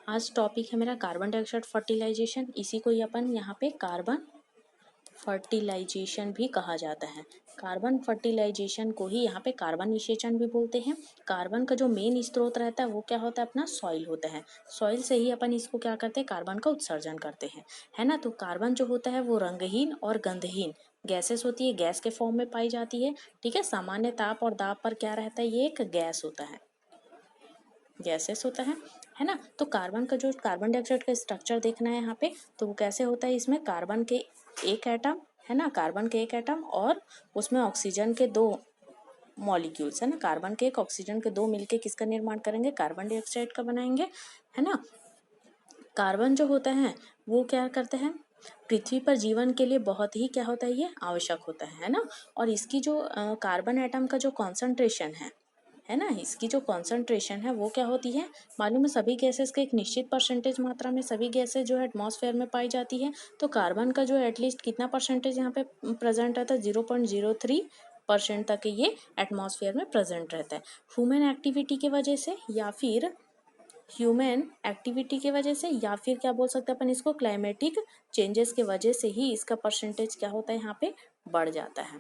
आज टॉपिक है मेरा कार्बन डाइऑक्साइड फर्टिलाइजेशन। इसी को ही अपन यहाँ पे कार्बन फर्टिलाइजेशन भी कहा जाता है। कार्बन फर्टिलाइजेशन को ही यहाँ पे कार्बन निषेचन भी बोलते हैं। कार्बन का जो मेन स्रोत रहता है वो क्या होता है, अपना सॉइल होता है। सॉइल से ही अपन इसको क्या करते हैं, कार्बन का उत्सर्जन करते हैं, है ना। तो कार्बन जो होता है वो रंगहीन और गंधहीन गैसेस होती है, गैस के फॉर्म में पाई जाती है। ठीक है, सामान्य ताप और दाब पर क्या रहता है, ये एक गैस होता है, गैसेस होता है ना। तो कार्बन का जो कार्बन डाइऑक्साइड का स्ट्रक्चर देखना है यहाँ पे, तो वो कैसे होता है, इसमें कार्बन के एक एटम, है ना, कार्बन के एक एटम और उसमें ऑक्सीजन के दो मॉलिक्यूल्स, है ना। कार्बन के एक, ऑक्सीजन के दो मिलके किसका निर्माण करेंगे, कार्बन डाइऑक्साइड का बनाएंगे, है ना। कार्बन जो होता है वो क्या करते हैं, पृथ्वी पर जीवन के लिए बहुत ही क्या होता है, ये आवश्यक होता है ना। और इसकी जो कार्बन एटम का जो कॉन्सेंट्रेशन है ना, इसकी जो कॉन्सेंट्रेशन है वो क्या होती है, मालूम है, सभी गैसेस के एक निश्चित परसेंटेज मात्रा में सभी गैसेस जो है एटमॉस्फेयर में पाई जाती है। तो कार्बन का जो एटलीस्ट कितना परसेंटेज यहाँ पे प्रेजेंट रहता है, 0.03% तक ये एटमॉस्फेयर में प्रेजेंट रहता है। ह्यूमन एक्टिविटी की वजह से या फिर या फिर क्या बोल सकते हैं अपन इसको, क्लाइमेटिक चेंजेस के वजह से ही इसका परसेंटेज क्या होता है, यहाँ पे बढ़ जाता है।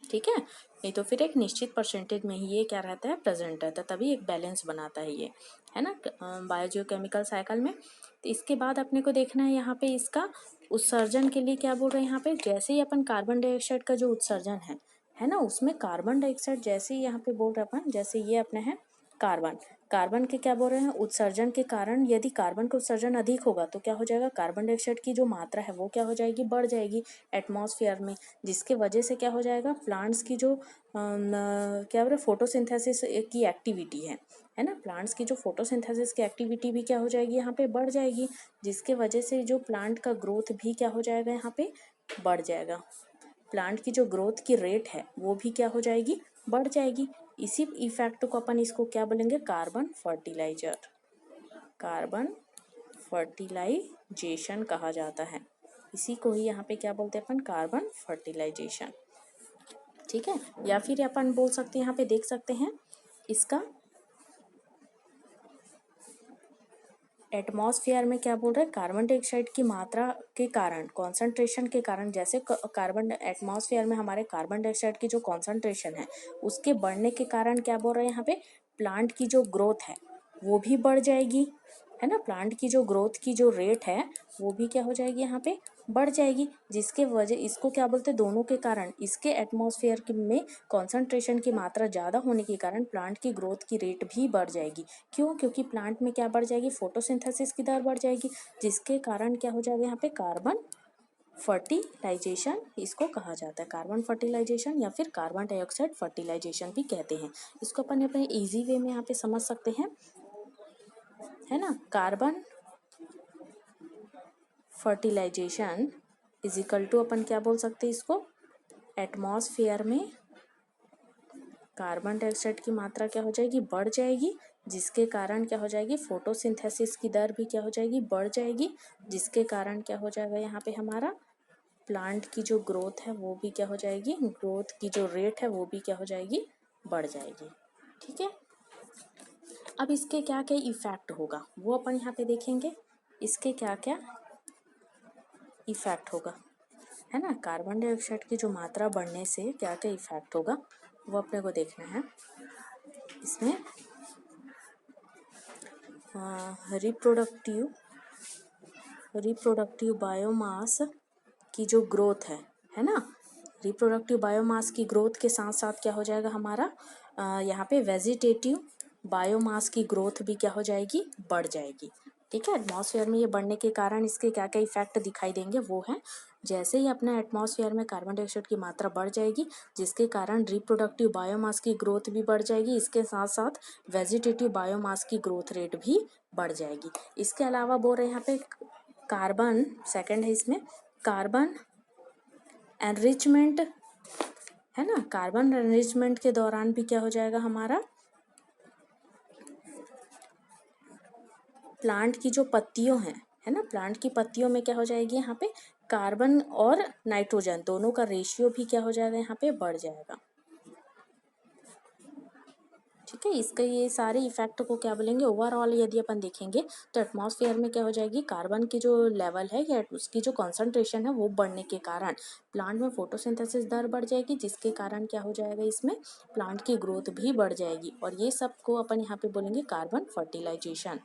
ठीक है, नहीं तो फिर एक निश्चित परसेंटेज में ही ये क्या रहता है, प्रेजेंट रहता है, तभी एक बैलेंस बनाता है ये, है ना, बायोजियोकेमिकल साइकिल में। तो इसके बाद अपने को देखना है यहाँ पे इसका उत्सर्जन के लिए क्या बोल रहे हैं यहाँ पे, जैसे ही अपन कार्बन डाइऑक्साइड का जो उत्सर्जन है ना, उसमें कार्बन डाइऑक्साइड जैसे ही यहाँ पे बोल रहे अपन, जैसे ये अपने हैं कार्बन, कार्बन के क्या बोल रहे हैं, उत्सर्जन के कारण यदि कार्बन का उत्सर्जन अधिक होगा तो क्या हो जाएगा, कार्बन डाइऑक्साइड की जो मात्रा है वो क्या हो जाएगी, बढ़ जाएगी एटमॉस्फेयर में, जिसके वजह से क्या हो जाएगा, प्लांट्स की जो क्या बोल रहे, फोटोसिंथेसिस की एक्टिविटी है ना, प्लांट्स की जो फोटोसिंथेसिस की एक्टिविटी भी क्या हो जाएगी, यहाँ पे बढ़ जाएगी, जिसके वजह से जो प्लांट का ग्रोथ भी क्या हो जाएगा, यहाँ पे बढ़ जाएगा। प्लांट की जो ग्रोथ की रेट है वो भी क्या हो जाएगी, बढ़ जाएगी। इसी इफेक्ट को अपन इसको क्या बोलेंगे, कार्बन फर्टिलाइजर, कार्बन फर्टिलाइजेशन कहा जाता है। इसी को ही यहाँ पे क्या बोलते हैं अपन, कार्बन फर्टिलाइजेशन। ठीक है, या फिर अपन बोल सकते हैं, यहाँ पे देख सकते हैं इसका एटमॉस्फेयर में क्या बोल रहे हैं, कार्बन डाइऑक्साइड की मात्रा के कारण, कॉन्सेंट्रेशन के कारण, जैसे कार्बन एटमॉस्फेयर में हमारे कार्बन डाइऑक्साइड की जो कॉन्सेंट्रेशन है उसके बढ़ने के कारण क्या बोल रहे हैं यहाँ पे, प्लांट की जो ग्रोथ है वो भी बढ़ जाएगी, है ना। प्लांट की जो ग्रोथ की जो रेट है वो भी क्या हो जाएगी, यहाँ पे बढ़ जाएगी, जिसके वजह, इसको क्या बोलते हैं, दोनों के कारण, इसके एटमॉस्फेयर में कॉन्सेंट्रेशन की मात्रा ज़्यादा होने के कारण प्लांट की ग्रोथ की रेट भी बढ़ जाएगी। क्यों, क्योंकि प्लांट में क्या बढ़ जाएगी, फोटोसिंथेसिस की दर बढ़ जाएगी, जिसके कारण क्या हो जाएगा, यहाँ पे कार्बन फर्टिलाइजेशन इसको कहा जाता है। कार्बन फर्टिलाइजेशन या फिर कार्बन डाइऑक्साइड फर्टिलाइजेशन भी कहते हैं। इसको अपन अपने इजी वे में यहाँ पे समझ सकते हैं, है ना। Carbon fertilization is equal to अपन क्या बोल सकते हैं इसको, एटमॉस्फेयर में कार्बन डाइऑक्साइड की मात्रा क्या हो जाएगी, बढ़ जाएगी, जिसके कारण क्या हो जाएगी, फोटोसिंथेसिस की दर भी क्या हो जाएगी, बढ़ जाएगी, जिसके कारण क्या हो जाएगा, यहाँ पे हमारा प्लांट की जो ग्रोथ है वो भी क्या हो जाएगी, ग्रोथ की जो रेट है वो भी क्या हो जाएगी, बढ़ जाएगी। ठीक है, अब इसके क्या क्या इफेक्ट होगा वो अपन यहाँ पे देखेंगे, इसके क्या क्या इफेक्ट होगा, है ना। कार्बन डाइऑक्साइड की जो मात्रा बढ़ने से क्या क्या इफेक्ट होगा वो अपने को देखना है। इसमें रिप्रोडक्टिव बायोमास की जो ग्रोथ है ना, रिप्रोडक्टिव बायोमास की ग्रोथ के साथ साथ क्या हो जाएगा हमारा, यहाँ पे वेजिटेटिव बायोमास की ग्रोथ भी क्या हो जाएगी, बढ़ जाएगी। ठीक है, एटमॉस्फेयर में ये बढ़ने के कारण इसके क्या क्या इफेक्ट दिखाई देंगे वो है, जैसे ही अपने एटमॉस्फेयर में कार्बन डाइऑक्साइड की मात्रा बढ़ जाएगी, जिसके कारण रिप्रोडक्टिव बायोमास की ग्रोथ भी बढ़ जाएगी, इसके साथ साथ वेजिटेटिव बायोमास की ग्रोथ रेट भी बढ़ जाएगी। इसके अलावा बोल रहे हैं यहाँ पे कार्बन, सेकंड है इसमें कार्बन एनरिचमेंट, है ना। कार्बन एनरिचमेंट के दौरान भी क्या हो जाएगा हमारा, प्लांट की जो पत्तियों हैं, है ना, प्लांट की पत्तियों में क्या हो जाएगी, यहाँ पे कार्बन और नाइट्रोजन दोनों का रेशियो भी क्या हो जाएगा, यहाँ पे बढ़ जाएगा। ठीक है, इसके ये सारे इफेक्ट को क्या बोलेंगे, ओवरऑल यदि अपन देखेंगे तो एटमॉस्फेयर में क्या हो जाएगी, कार्बन की जो लेवल है या उसकी जो कंसंट्रेशन है वो बढ़ने के कारण प्लांट में फोटोसिंथेसिस दर बढ़ जाएगी, जिसके कारण क्या हो जाएगा, इसमें प्लांट की ग्रोथ भी बढ़ जाएगी। और ये सब को अपन यहाँ पे बोलेंगे कार्बन फर्टिलाइजेशन।